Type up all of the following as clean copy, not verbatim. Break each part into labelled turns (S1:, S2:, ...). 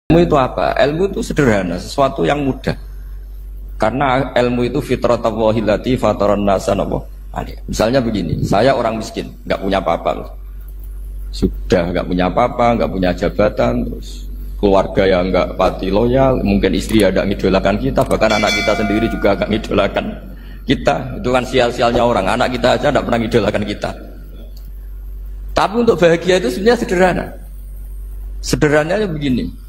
S1: Ilmu itu apa? Ilmu itu sederhana, sesuatu yang mudah. Karena ilmu itu fitratallahi allati fataran nasa alaiha. Misalnya begini, saya orang miskin, nggak punya apa-apa. Sudah nggak punya apa-apa, nggak punya jabatan, terus keluarga yang nggak pati loyal, mungkin istri ada ngidolakan kita, bahkan anak kita sendiri juga agak ngidolakan kita. Itu kan sial-sialnya orang, anak kita aja nggak pernah ngidolakan kita. Tapi untuk bahagia itu sebenarnya sederhana. Sederhananya begini.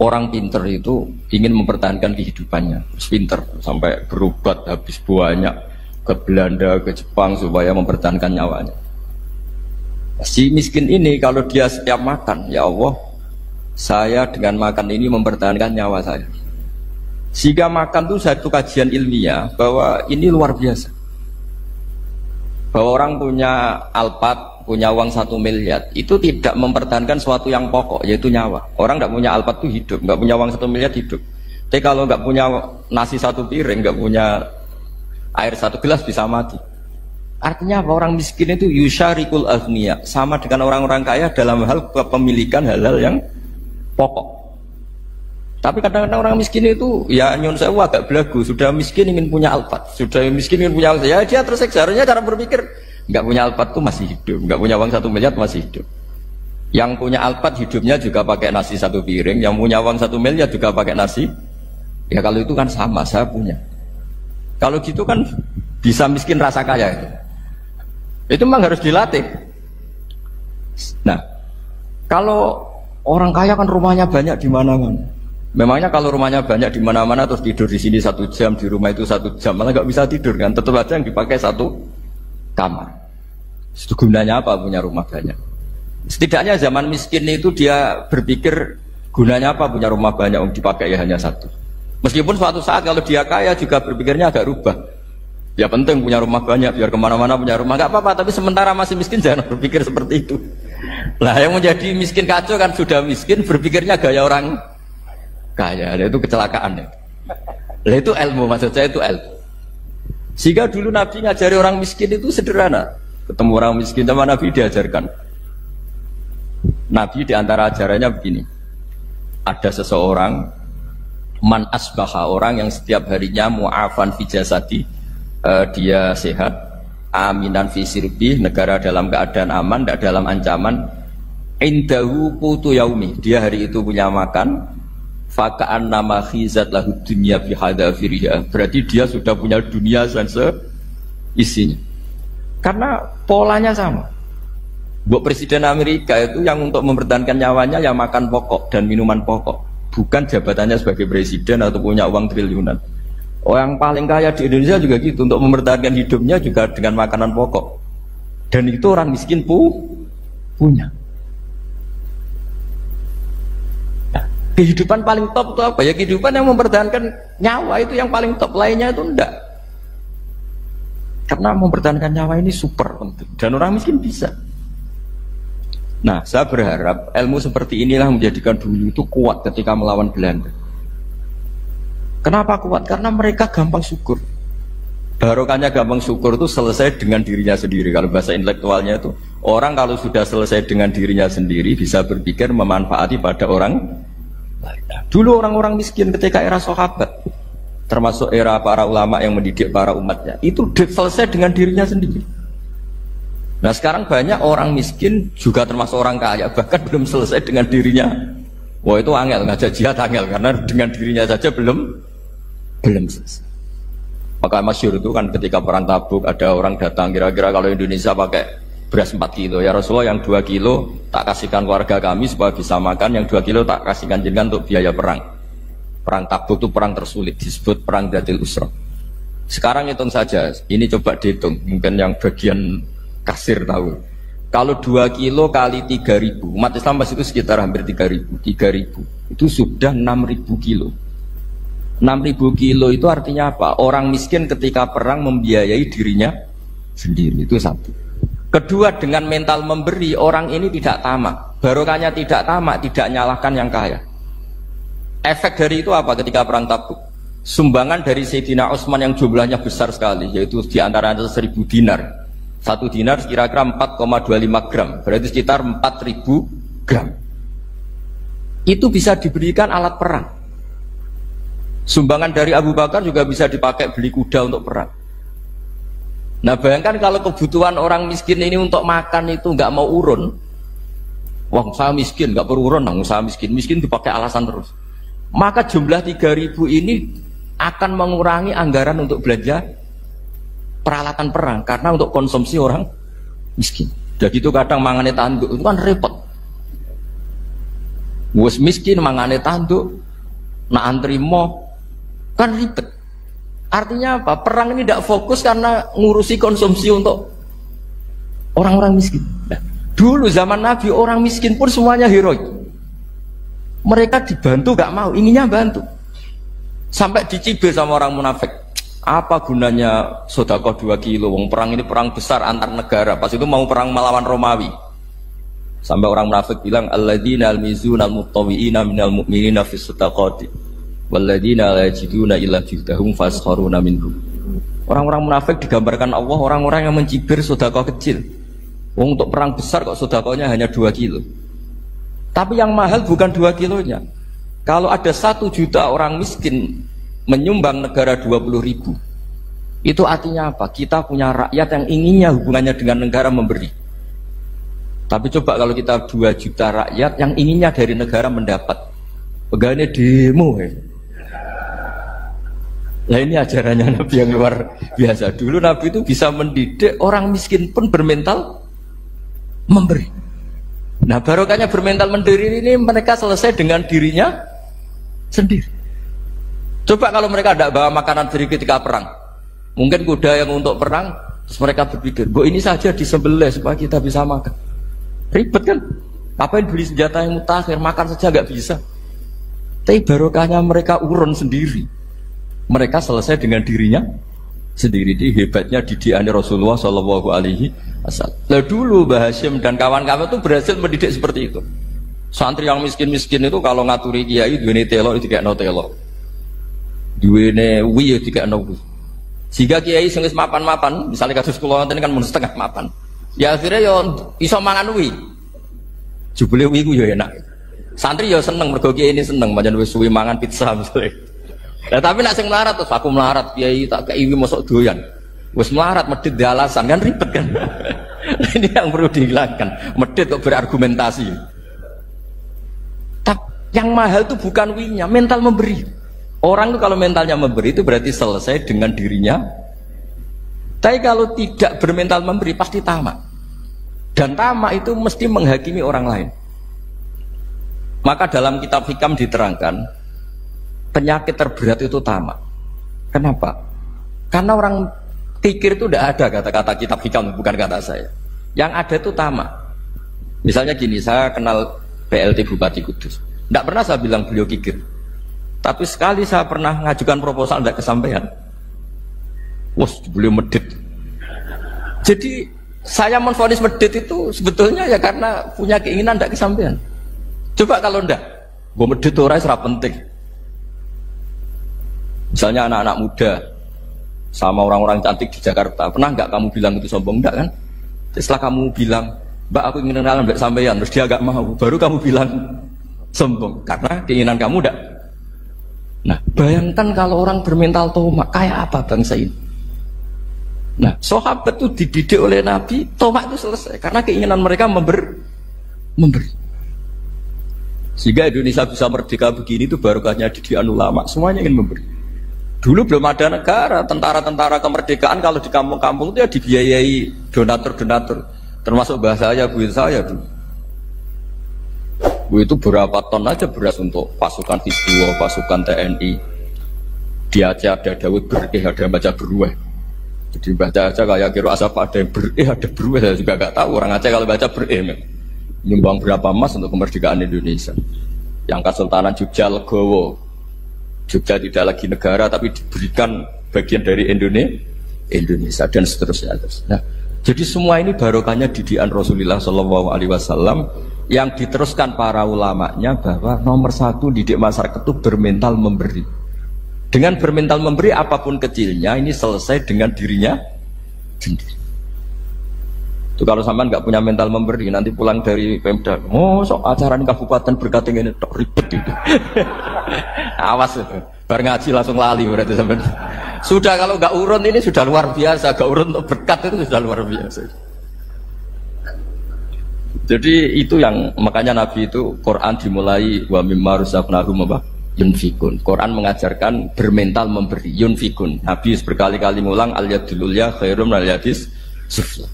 S1: Orang pinter itu ingin mempertahankan kehidupannya, terus pinter sampai berobat habis banyak ke Belanda, ke Jepang supaya mempertahankan nyawanya. Si miskin ini kalau dia setiap makan, ya Allah, saya dengan makan ini mempertahankan nyawa saya. Sehingga makan itu satu kajian ilmiah bahwa ini luar biasa. Bahwa orang punya Alphard, punya uang 1 miliar, itu tidak mempertahankan sesuatu yang pokok, yaitu nyawa. Orang tidak punya Alphard itu hidup, nggak punya uang 1 miliar hidup. Tapi kalau nggak punya nasi 1 piring, nggak punya air 1 gelas bisa mati. Artinya apa? Orang miskin itu yusyarikul aghniya, sama dengan orang-orang kaya dalam hal kepemilikan hal-hal yang pokok. Tapi kadang-kadang orang miskin itu ya nyon sewu agak belagu, sudah miskin ingin punya Alphard, sudah miskin ingin punya Alphard, ya dia tersiksa. Harusnya cara berpikir nggak punya Alphard itu masih hidup, nggak punya uang 1 miliar masih hidup. Yang punya Alphard hidupnya juga pakai nasi 1 piring, yang punya uang 1 miliar juga pakai nasi. Ya kalau itu kan sama, saya punya. Kalau gitu kan bisa miskin rasa kaya itu. Itu memang harus dilatih. Nah, kalau orang kaya kan rumahnya banyak di mana-mana. Memangnya kalau rumahnya banyak di mana-mana terus tidur di sini 1 jam, di rumah itu 1 jam, malah nggak bisa tidur kan? Tetap aja yang dipakai 1 kamar. Itu gunanya apa punya rumah banyak? Setidaknya zaman miskin itu dia berpikir gunanya apa punya rumah banyak yang dipakai ya hanya 1. Meskipun suatu saat kalau dia kaya juga berpikirnya agak rubah. Ya penting punya rumah banyak biar kemana-mana punya rumah, nggak apa-apa. Tapi sementara masih miskin jangan berpikir seperti itu. Lah yang menjadi miskin kacau kan sudah miskin berpikirnya gaya orang kaya, itu kecelakaan ya. Lah itu ilmu, maksud saya itu ilmu. Sehingga dulu Nabi ngajari orang miskin itu sederhana. Ketemu orang miskin sama Nabi diajarkan. Nabi diantara ajarannya begini. Ada seseorang man asbaha, orang yang setiap harinya mu'afan fi jasadi, dia sehat, aminan fi sirbi, negara dalam keadaan aman, tidak dalam ancaman. Indahu qutu yaumi, dia hari itu punya makan. Faka'an nama khizat lahu dunya bihadafiriha, berarti dia sudah punya dunia dan seisinya. Karena polanya sama. Buat Presiden Amerika itu yang untuk mempertahankan nyawanya ya makan pokok dan minuman pokok, bukan jabatannya sebagai presiden atau punya uang triliunan. Orang paling kaya di Indonesia juga gitu, untuk mempertahankan hidupnya juga dengan makanan pokok. Dan itu orang miskin punya. Kehidupan paling top itu apa? Ya kehidupan yang mempertahankan nyawa itu yang paling top, lainnya itu enggak. Karena mempertahankan nyawa ini super penting dan orang miskin bisa. Nah, saya berharap ilmu seperti inilah menjadikan dulu itu kuat ketika melawan Belanda. Kenapa kuat? Karena mereka gampang syukur. Barokahnya gampang syukur itu selesai dengan dirinya sendiri. Kalau bahasa intelektualnya itu, orang kalau sudah selesai dengan dirinya sendiri bisa berpikir memanfaati pada orang. Dulu orang-orang miskin ketika era sahabat, termasuk era para ulama yang mendidik para umatnya, itu selesai dengan dirinya sendiri. Nah sekarang banyak orang miskin juga termasuk orang kaya, bahkan belum selesai dengan dirinya. Wah itu angel, ngajak jihad angel, karena dengan dirinya saja belum selesai. Maka masyhur itu kan ketika perang Tabuk ada orang datang, kira-kira kalau Indonesia pakai beras 4 kilo, ya Rasulullah yang 2 kilo tak kasihkan keluarga kami supaya bisa makan, yang 2 kilo tak kasihkan jenengan untuk biaya perang. Perang Tabuk itu perang tersulit, disebut perang Dhatil Usra. Sekarang hitung saja, ini coba dihitung, mungkin yang bagian kasir tahu. Kalau 2 kilo kali 3.000, umat Islam pas itu sekitar hampir 3.000, itu sudah 6.000 kilo. 6.000 kilo itu artinya apa? Orang miskin ketika perang membiayai dirinya sendiri, itu satu. Kedua, dengan mental memberi, orang ini tidak tamak. Barokahnya tidak tamak, tidak nyalahkan yang kaya. Efek dari itu apa ketika perang Tabuk? Sumbangan dari Sayyidina Utsman yang jumlahnya besar sekali, yaitu diantara 1.000 dinar. 1 dinar kira-kira 4,25 gram, berarti sekitar 4.000 gram. itu bisa diberikan alat perang. Sumbangan dari Abu Bakar juga bisa dipakai beli kuda untuk perang. Nah bayangkan kalau kebutuhan orang miskin ini untuk makan itu nggak mau urun. Wah saya miskin, nggak perlu urun, saya miskin dipakai alasan terus. Maka jumlah 3.000 ini akan mengurangi anggaran untuk belanja peralatan perang karena untuk konsumsi orang miskin. Jadi itu kadang mangane tanduk itu kan repot. Wes miskin mangane tanduk, nak antri mo kan ribet. Artinya apa? Perang ini tidak fokus karena ngurusi konsumsi untuk orang-orang miskin. Nah, dulu zaman Nabi orang miskin pun semuanya heroik. Mereka dibantu gak mau, inginnya bantu. Sampai dicibir sama orang munafik. Apa gunanya sedekah 2 kilo? Wong perang ini perang besar antar negara. Pas itu mau perang melawan Romawi. Sampai orang munafik bilang alladzina almizuna almuttawiina minal mu'minina fis sadaqati walladzina la yajiduna illa juhdahum faskharuna minhum. Orang-orang munafik digambarkan Allah orang-orang yang mencibir sedekah kecil. Wong untuk perang besar kok sedekahnya hanya 2 kilo. Tapi yang mahal bukan 2 kilonya. Kalau ada 1 juta orang miskin menyumbang negara 20.000, itu artinya apa? Kita punya rakyat yang inginnya hubungannya dengan negara memberi. Tapi coba kalau kita 2 juta rakyat yang inginnya dari negara mendapat, pegawainya demo ya. Nah ini ajarannya Nabi yang luar biasa. Dulu Nabi itu bisa mendidik orang miskin pun bermental memberi. Nah barokahnya bermental mendiri ini mereka selesai dengan dirinya sendiri. Coba kalau mereka tidak bawa makanan sendiri ketika perang, mungkin kuda yang untuk perang, terus mereka berpikir, ini saja disembelih supaya kita bisa makan. Ribet kan? Ngapain beli senjata yang mutakhir, makan saja nggak bisa. Tapi barokahnya mereka urun sendiri. Mereka selesai dengan dirinya sendiri. Ini hebatnya didikan Rasulullah Shallallahu Alaihi Wasallam. Nah dulu Mbah Hashim dan kawan-kawan itu berhasil mendidik seperti itu. Santri yang miskin-miskin itu kalau ngaturi kiai duwene telo itu kayak no telo, duwene wi itu kayak no wi. Sehingga kiai sing wis mapan-mapan, misalnya kasus kula wonten kan mun setengah mapan. Ya akhirnya yo iso mangan wi. Jebule wi ku yo enak. Santri yo seneng mergo kiai ini seneng pancen wis suwi mangan pizza misalnya. Nah, tapi nak sing melarat terus aku melarat kiai tak kei wi mosok doyan. Wis melarat medhit di alasan kan ribet kan. Ini yang perlu dihilangkan. Medhit kok berargumentasi. Yang mahal itu bukan winya, mental memberi. Orang itu kalau mentalnya memberi itu berarti selesai dengan dirinya. Tapi kalau tidak bermental memberi pasti tamak. Dan tamak itu mesti menghakimi orang lain. Maka dalam kitab Hikam diterangkan penyakit terberat itu tamak. Kenapa? Karena orang pikir itu tidak ada kata-kata kitab Hikam, bukan kata saya. Yang ada itu tamak. Misalnya gini, saya kenal PLT Bupati Kudus. Tidak pernah saya bilang beliau kikir. Tapi sekali saya pernah ngajukan proposal tidak kesampaian. Wah, beliau medit. Jadi saya menvonis medit itu sebetulnya ya karena punya keinginan tidak kesampaian. Coba kalau tidak, gue medit orang serap penting. Misalnya anak-anak muda sama orang-orang cantik di Jakarta, pernah nggak kamu bilang itu sombong? Enggak kan? Setelah kamu bilang, Mbak aku ingin kenalan Mbak sampean, terus dia agak mau, baru kamu bilang sombong karena keinginan kamu enggak. Nah, bayangkan kalau orang bermental tomak kayak apa bangsa ini. Nah, sahabat itu dididik oleh Nabi, tomak itu selesai karena keinginan mereka memberi. Sehingga Indonesia bisa merdeka begini itu barokahnya didikan ulama, semuanya ingin memberi. Dulu belum ada negara, tentara-tentara kemerdekaan kalau di kampung-kampung itu ya dibiayai donatur-donatur, termasuk bahasa saya, buin saya dulu. Itu berapa ton aja beras untuk pasukan Hizbullah, pasukan TNI. Di Aceh ada Dawud bereh, ada yang baca berueh. Jadi baca aja kayak kira asap ada yang bereh, ada berueh. Saya juga gak tahu orang Aceh kalau baca bereh. Nyumbang berapa emas untuk kemerdekaan Indonesia. Yang Kesultanan Jogja Legowo, Jogja tidak lagi negara tapi diberikan bagian dari Indonesia dan seterusnya. Nah, jadi semua ini barokahnya didikan Rasulullah SAW yang diteruskan para ulamanya bahwa nomor 1 didik masyarakat itu bermental memberi. Dengan bermental memberi apapun kecilnya ini selesai dengan dirinya sendiri. Itu kalau sampean nggak punya mental memberi, nanti pulang dari Pemda, sok acara di kabupaten berkat ini ribet itu. Awas itu, bar ngaji langsung lali berarti sampean. Sudah kalau nggak urun ini sudah luar biasa, nggak urun untuk berkat itu sudah luar biasa. Jadi itu yang makanya Nabi itu Quran dimulai wa mimma razaqnahum yunfikun. Quran mengajarkan bermental memberi yunfikun. Nabi berkali-kali ngulang al yadul ulya khairum al yadis sufla.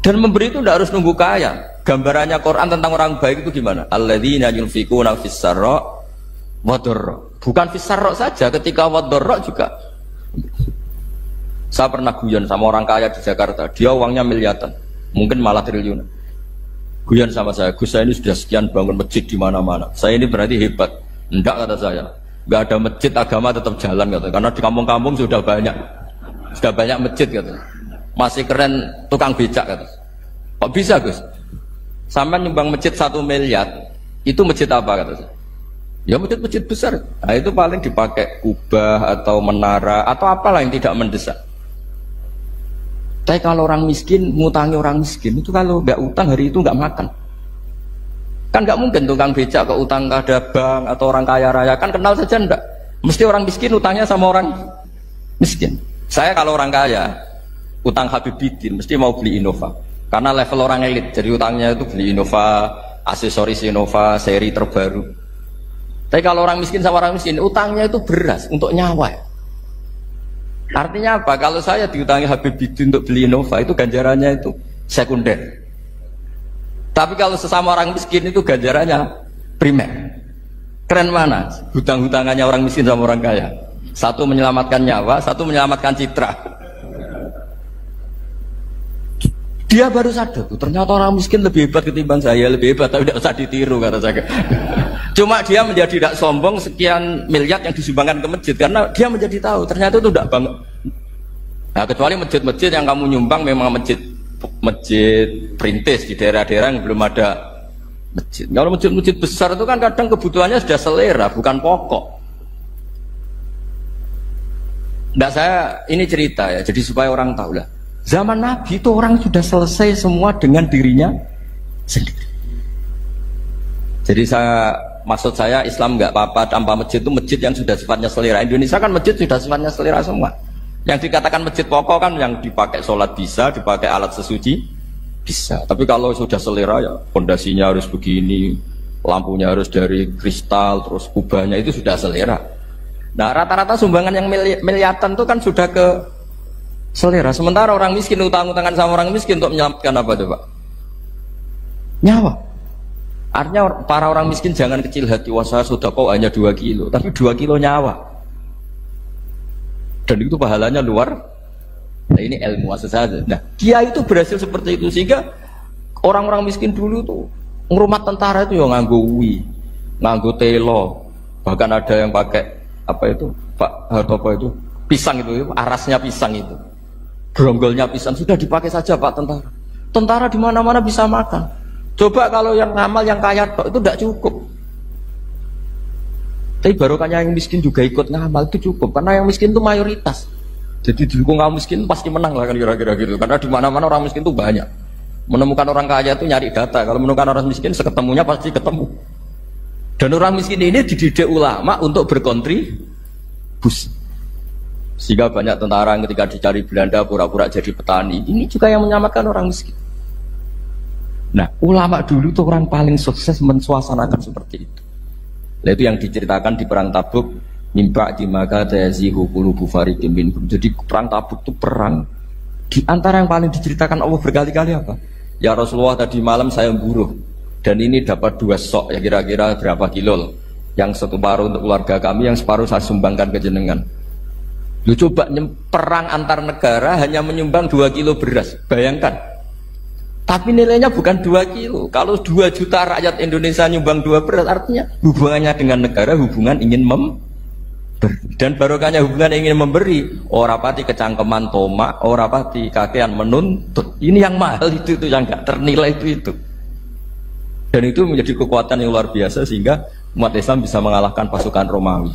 S1: Dan memberi itu tidak harus nunggu kaya. Gambarannya Quran tentang orang baik itu gimana? Alladzina yunfikuna fis sarra wa dharra. Bukan fis sarra saja, ketika wa dharra juga. Saya pernah guyon sama orang kaya di Jakarta. Dia uangnya miliaran, mungkin malah triliunan. Guyon sama saya, Gus saya ini sudah sekian bangun masjid di mana-mana. Saya ini berarti hebat. Enggak kata saya. Enggak ada masjid agama tetap jalan kata. Karena di kampung-kampung sudah banyak masjid kata. Masih keren tukang becak kata. Kok bisa Gus? Sampai nyumbang masjid 1 miliar, itu masjid apa kata saya? Ya masjid-masjid besar. Nah itu paling dipakai kubah atau menara atau apalah yang tidak mendesak. Tapi kalau orang miskin, ngutangi orang miskin itu kalau nggak utang hari itu nggak makan. Kan nggak mungkin tukang becak ke utang ada bank atau orang kaya raya, kan kenal saja enggak. Mesti orang miskin utangnya sama orang miskin. Saya kalau orang kaya utang Habibidin mesti mau beli Innova karena level orang elit, jadi utangnya itu beli Innova, aksesoris Innova seri terbaru. Tapi kalau orang miskin sama orang miskin utangnya itu beras untuk nyawa. Artinya apa? Kalau saya diutangi Habibidin untuk beli Innova itu ganjarannya itu sekunder. Tapi kalau sesama orang miskin itu ganjarannya primer. Keren mana? Hutang-hutangannya orang miskin sama orang kaya. Satu menyelamatkan nyawa, satu menyelamatkan citra. Dia baru sadar tuh, ternyata orang miskin lebih hebat ketimbang saya, lebih hebat, tapi tidak usah ditiru kata saya. Cuma dia menjadi tidak sombong sekian miliar yang disumbangkan ke masjid karena dia menjadi tahu ternyata itu tidak banget. Nah kecuali masjid-masjid yang kamu nyumbang memang masjid perintis di daerah-daerah yang belum ada masjid. Kalau masjid-masjid besar itu kan kadang kebutuhannya sudah selera, bukan pokok. Nah saya ini cerita ya, jadi supaya orang tahu lah. Zaman Nabi itu orang sudah selesai semua dengan dirinya sendiri. Jadi maksud saya Islam nggak apa-apa tanpa masjid itu masjid yang sudah sifatnya selera. Indonesia kan masjid sudah sifatnya selera semua. Yang dikatakan masjid pokok kan yang dipakai sholat bisa, dipakai alat sesuci bisa. Tapi kalau sudah selera ya pondasinya harus begini, lampunya harus dari kristal, terus kubahnya itu sudah selera. Nah rata-rata sumbangan yang miliatan itu kan sudah ke selera. Sementara orang miskin utang-utangan sama orang miskin untuk menyelamatkan apa coba? Nyawa. Artinya para orang miskin jangan kecil hati, wah saya sedekah hanya 2 kilo, tapi 2 kilo nyawa. Dan itu pahalanya luar. Nah ini ilmu saja. Nah dia itu berhasil seperti itu sehingga orang-orang miskin dulu tuh ngrumat tentara itu ya nganggo wi, nganggo telo, bahkan ada yang pakai apa itu Pak apa itu pisang itu arasnya pisang itu. Gronggolnya pisang sudah dipakai saja Pak tentara. Tentara di mana-mana bisa makan. Coba kalau yang ngamal yang kaya itu tidak cukup. Tapi barokahnya yang miskin juga ikut ngamal itu cukup karena yang miskin itu mayoritas. Jadi didukung kaum miskin pasti menang lah kan kira-kira gitu. Karena di mana-mana orang miskin itu banyak. Menemukan orang kaya itu nyari data. Kalau menemukan orang miskin seketemunya pasti ketemu. Dan orang miskin ini dididik ulama untuk berkontribusi. Sehingga banyak tentara yang ketika dicari Belanda pura-pura jadi petani. Ini juga yang menyelamatkan orang miskin. Nah, ulama dulu tuh orang paling sukses mensuasanakan seperti itu. Nah, itu yang diceritakan di perang Tabuk. Mimpa di maka tayazihu qulubu fariqin minhum. Jadi perang Tabuk itu perang di antara yang paling diceritakan Allah berkali-kali apa? Ya Rasulullah tadi malam saya buruh dan ini dapat 2 sok ya kira-kira berapa kilo. Yang separuh untuk keluarga kami, yang separuh saya sumbangkan ke jenengan. Lu coba perang antar negara hanya menyumbang 2 kilo beras, bayangkan. Tapi nilainya bukan 2 kilo. Kalau 2 juta rakyat Indonesia nyumbang 2 beras, artinya hubungannya dengan negara hubungan ingin memberi. Dan barokahnya hubungan ingin memberi, ora pati kecangkeman tomak, ora pati kakean menuntut. Ini yang mahal itu yang gak ternilai itu. Dan itu menjadi kekuatan yang luar biasa sehingga umat Islam bisa mengalahkan pasukan Romawi.